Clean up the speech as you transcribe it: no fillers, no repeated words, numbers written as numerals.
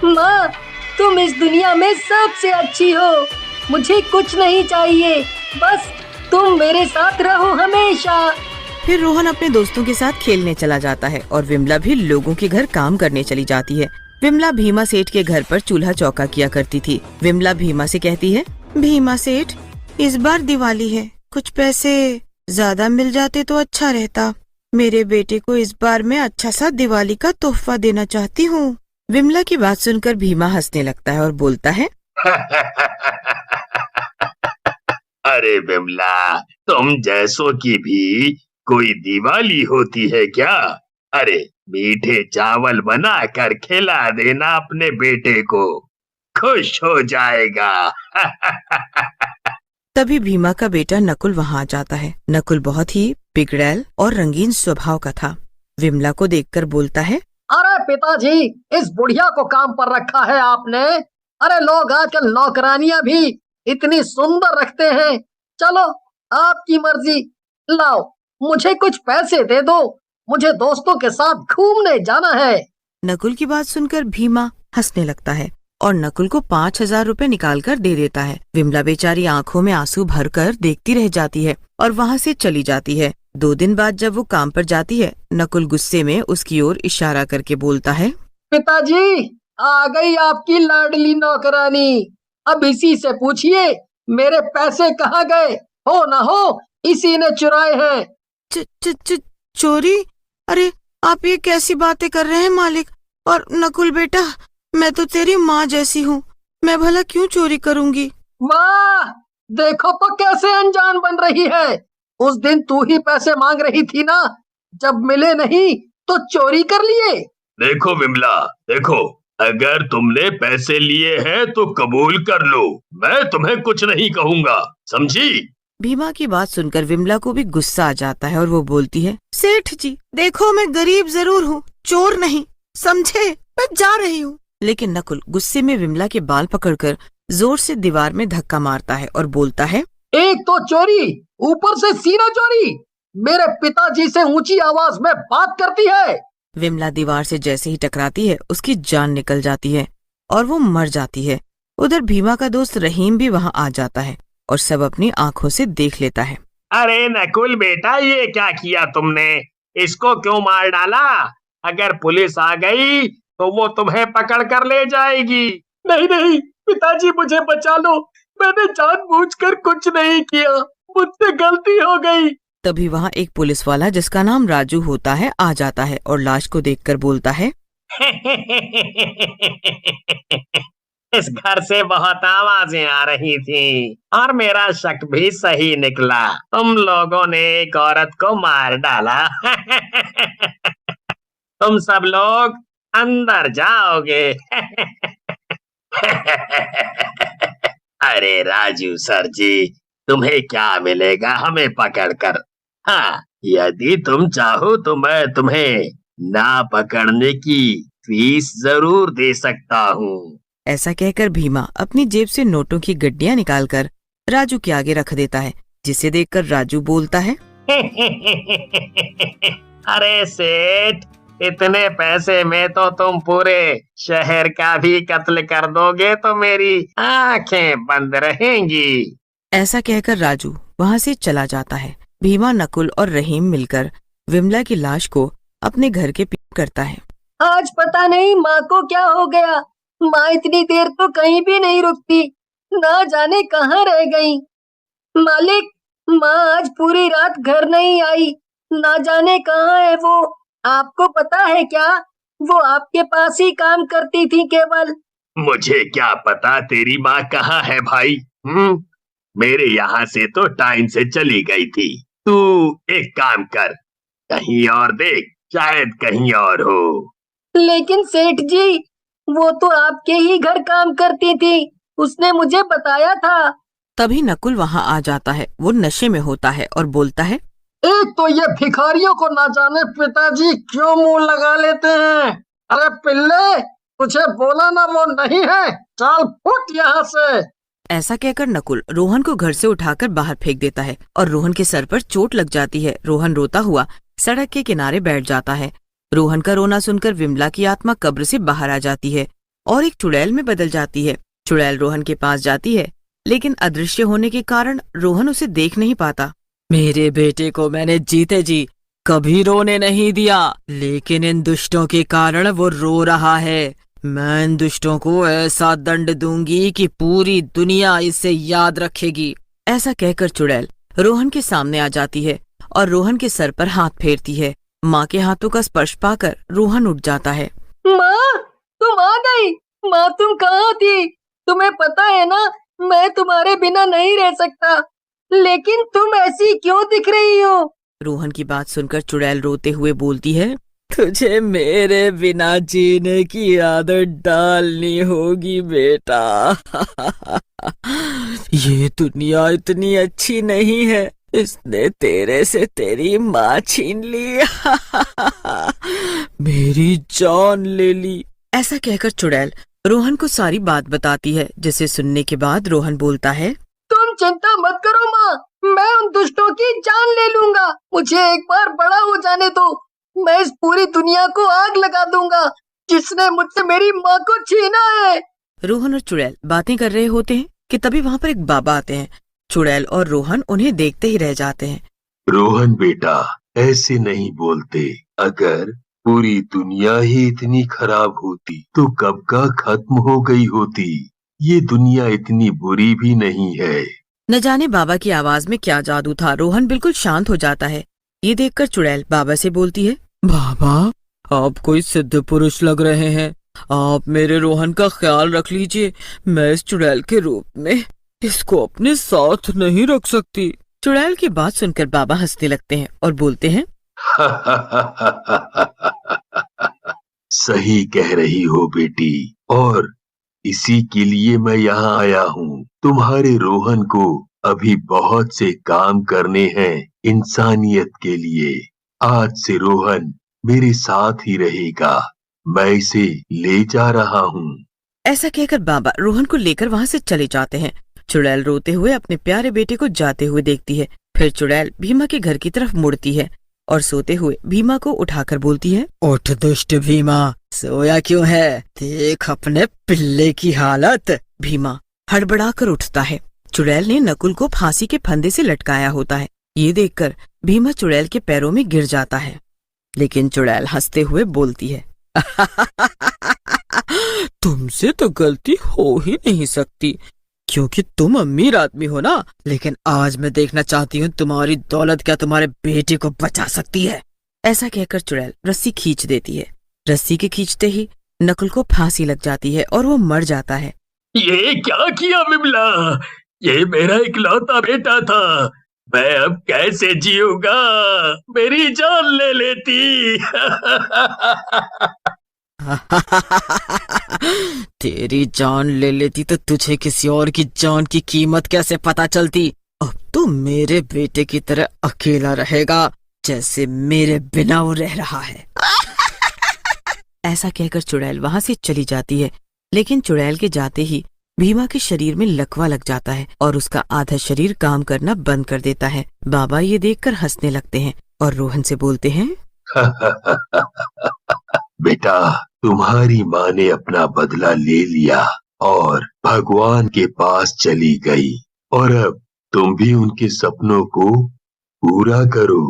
माँ, तुम इस दुनिया में सबसे अच्छी हो। मुझे कुछ नहीं चाहिए, बस तुम मेरे साथ रहो हमेशा। फिर रोहन अपने दोस्तों के साथ खेलने चला जाता है और विमला भी लोगों के घर काम करने चली जाती है। विमला भीमा सेठ के घर पर चूल्हा चौका किया करती थी। विमला भीमा से कहती है, भीमा सेठ, इस बार दिवाली है, कुछ पैसे ज्यादा मिल जाते तो अच्छा रहता। मेरे बेटे को इस बार मैं अच्छा सा दिवाली का तोहफा देना चाहती हूँ। विमला की बात सुनकर भीमा हंसने लगता है और बोलता है, अरे विमला, तुम जैसों की भी कोई दिवाली होती है क्या? अरे मीठे चावल बना कर खिला देना अपने बेटे को, खुश हो जाएगा। तभी भीमा का बेटा नकुल वहाँ आ जाता है। नकुल बहुत ही बिगड़ैल और रंगीन स्वभाव का था। विमला को देखकर बोलता है, अरे पिताजी, इस बुढ़िया को काम पर रखा है आपने? अरे लोग आजकल नौकरानियां भी इतनी सुंदर रखते हैं। चलो आपकी मर्जी, लाओ मुझे कुछ पैसे दे दो, मुझे दोस्तों के साथ घूमने जाना है। नकुल की बात सुनकर भीमा हंसने लगता है और नकुल को 5,000 रुपए निकाल कर दे देता है। विमला बेचारी आंखों में आंसू भरकर देखती रह जाती है और वहाँ से चली जाती है। 2 दिन बाद जब वो काम पर जाती है, नकुल गुस्से में उसकी ओर इशारा करके बोलता है, पिताजी, आ गई आपकी लाडली नौकरानी। अब इसी से पूछिए मेरे पैसे कहाँ गए? हो ना हो इसी ने चुराए हैं। च, च, च, चोरी? अरे आप ये कैसी बातें कर रहे हैं मालिक? और नकुल बेटा, मैं तो तेरी माँ जैसी हूँ, मैं भला क्यों चोरी करूँगी? वाह, देखो तो कैसे अनजान बन रही है। उस दिन तू ही पैसे मांग रही थी ना, जब मिले नहीं तो चोरी कर लिए। देखो विमला, देखो, अगर तुमने पैसे लिए हैं तो कबूल कर लो, मैं तुम्हें कुछ नहीं कहूँगा, समझी? भीमा की बात सुनकर विमला को भी गुस्सा आ जाता है और वो बोलती है, सेठ जी देखो, मैं गरीब जरूर हूँ, चोर नहीं, समझे? मैं जा रही हूँ। लेकिन नकुल गुस्से में विमला के बाल पकड़कर जोर से दीवार में धक्का मारता है और बोलता है, एक तो चोरी, ऊपर से सीना चोरी, मेरे पिताजी से ऊंची आवाज में बात करती है। विमला दीवार से जैसे ही टकराती है, उसकी जान निकल जाती है और वो मर जाती है। उधर भीमा का दोस्त रहीम भी वहाँ आ जाता है और सब अपनी आंखों से देख लेता है। अरे नकुल बेटा, ये क्या किया तुमने? इसको क्यों मार डाला? अगर पुलिस आ गई तो वो तुम्हें पकड़ कर ले जाएगी। नहीं नहीं पिताजी, मुझे बचा लो, मैंने जानबूझकर कुछ नहीं किया, मुझसे गलती हो गई। तभी वहाँ एक पुलिस वाला जिसका नाम राजू होता है आ जाता है और लाश को देखकर बोलता है, इस घर से बहुत आवाजें आ रही थी और मेरा शक भी सही निकला। तुम लोगों ने एक औरत को मार डाला। तुम सब लोग अंदर जाओगे। अरे राजू सर जी, तुम्हें क्या मिलेगा हमें पकड़कर? हाँ, यदि तुम चाहो तो मैं तुम्हें ना पकड़ने की फीस जरूर दे सकता हूँ। ऐसा कहकर भीमा अपनी जेब से नोटों की गड्डियां निकालकर राजू के आगे रख देता है, जिसे देखकर राजू बोलता है, अरे सेठ, इतने पैसे में तो तुम पूरे शहर का भी कत्ल कर दोगे तो मेरी आंखें बंद रहेंगी। ऐसा कहकर राजू वहाँ से चला जाता है। भीमा, नकुल और रहीम मिलकर विमला की लाश को अपने घर के पीछे करता है। आज पता नहीं माँ को क्या हो गया, माँ इतनी देर तो कहीं भी नहीं रुकती, ना जाने कहाँ रह गई। मालिक, माँ आज पूरी रात घर नहीं आई, ना जाने कहाँ है वो। आपको पता है क्या, वो आपके पास ही काम करती थी केवल। मुझे क्या पता तेरी माँ कहाँ है भाई? मेरे यहाँ से तो टाइम से चली गई थी। तू एक काम कर, कहीं और देख, शायद कहीं और हो। लेकिन सेठ जी, वो तो आपके ही घर काम करती थी, उसने मुझे बताया था। तभी नकुल वहाँ आ जाता है। वो नशे में होता है और बोलता है, एक तो ये भिखारियों को ना जाने पिताजी क्यों मुंह लगा लेते हैं। अरे पिल्ले, तुझे बोला ना वो नहीं है, चल फुट यहाँ से। ऐसा कहकर नकुल रोहन को घर से उठाकर बाहर फेंक देता है और रोहन के सर पर चोट लग जाती है। रोहन रोता हुआ सड़क के किनारे बैठ जाता है। रोहन का रोना सुनकर विमला की आत्मा कब्र से बाहर आ जाती है और एक चुड़ैल में बदल जाती है। चुड़ैल रोहन के पास जाती है, लेकिन अदृश्य होने के कारण रोहन उसे देख नहीं पाता। मेरे बेटे को मैंने जीते जी कभी रोने नहीं दिया, लेकिन इन दुष्टों के कारण वो रो रहा है। मैं इन दुष्टों को ऐसा दंड दूंगी कि पूरी दुनिया इसे याद रखेगी। ऐसा कहकर चुड़ैल रोहन के सामने आ जाती है और रोहन के सर पर हाथ फेरती है। माँ के हाथों का स्पर्श पाकर रोहन उठ जाता है। माँ, तुम आ गई। माँ, तुम कहाँ थी? तुम्हें पता है ना, मैं तुम्हारे बिना नहीं रह सकता, लेकिन तुम ऐसी क्यों दिख रही हो? रोहन की बात सुनकर चुड़ैल रोते हुए बोलती है, तुझे मेरे बिना जीने की आदत डालनी होगी बेटा। ये दुनिया इतनी अच्छी नहीं है, इसने तेरे से तेरी माँ छीन ली। मेरी जान ले ली। ऐसा कहकर चुड़ैल रोहन को सारी बात बताती है, जिसे सुनने के बाद रोहन बोलता है, तुम चिंता मत करो माँ, मैं उन दुष्टों की जान ले लूंगा। मुझे एक बार बड़ा हो जाने दो, मैं इस पूरी दुनिया को आग लगा दूंगा जिसने मुझसे मेरी माँ को छीना है। रोहन और चुड़ैल बातें कर रहे होते हैं कि तभी वहाँ पर एक बाबा आते हैं। चुड़ैल और रोहन उन्हें देखते ही रह जाते हैं। रोहन बेटा, ऐसे नहीं बोलते। अगर पूरी दुनिया ही इतनी खराब होती तो कब का खत्म हो गई होती। ये दुनिया इतनी बुरी भी नहीं है। न जाने बाबा की आवाज में क्या जादू था, रोहन बिल्कुल शांत हो जाता है। ये देखकर चुड़ैल बाबा से बोलती है, बाबा, आप कोई सिद्ध पुरुष लग रहे हैं। आप मेरे रोहन का ख्याल रख लीजिए। मैं इस चुड़ैल के रूप में इसको अपने साथ नहीं रख सकती। चुड़ैल की बात सुनकर बाबा हंसने लगते हैं और बोलते हैं, सही कह रही हो बेटी, और इसी के लिए मैं यहाँ आया हूँ। तुम्हारे रोहन को अभी बहुत से काम करने हैं इंसानियत के लिए। आज से रोहन मेरे साथ ही रहेगा। मैं इसे ले जा रहा हूँ। ऐसा कहकर बाबा रोहन को लेकर वहाँ से चले जाते हैं। चुड़ैल रोते हुए अपने प्यारे बेटे को जाते हुए देखती है। फिर चुड़ैल भीमा के घर की तरफ मुड़ती है और सोते हुए भीमा को उठाकर बोलती है, उठ दुष्ट भीमा, सोया क्यों है? देख अपने पिल्ले की हालत। भीमा हड़बड़ाकर उठता है। चुड़ैल ने नकुल को फांसी के फंदे से लटकाया होता है। ये देखकर भीमा चुड़ैल के पैरों में गिर जाता है, लेकिन चुड़ैल हंसते हुए बोलती है, तुमसे तो गलती हो ही नहीं सकती, क्योंकि तुम अमीर आदमी हो ना। लेकिन आज मैं देखना चाहती हूँ तुम्हारी दौलत क्या तुम्हारे बेटे को बचा सकती है। ऐसा कहकर चुड़ैल रस्सी खींच देती है। रस्सी के खींचते ही नकुल को फांसी लग जाती है और वो मर जाता है। ये क्या किया विमला? ये मेरा इकलौता बेटा था। मैं अब कैसे जीऊंगा? मेरी जान ले लेती। तेरी जान ले लेती तो तुझे किसी और की जान की कीमत कैसे पता चलती? अब तो मेरे बेटे की तरह अकेला रहेगा, जैसे मेरे बिना वो रह रहा है। ऐसा कहकर चुड़ैल वहाँ से चली जाती है, लेकिन चुड़ैल के जाते ही भीमा के शरीर में लकवा लग जाता है और उसका आधा शरीर काम करना बंद कर देता है। बाबा ये देखकर हंसने लगते हैं और रोहन से बोलते हैं, बेटा, तुम्हारी माँ ने अपना बदला ले लिया और भगवान के पास चली गई, और अब तुम भी उनके सपनों को पूरा करो।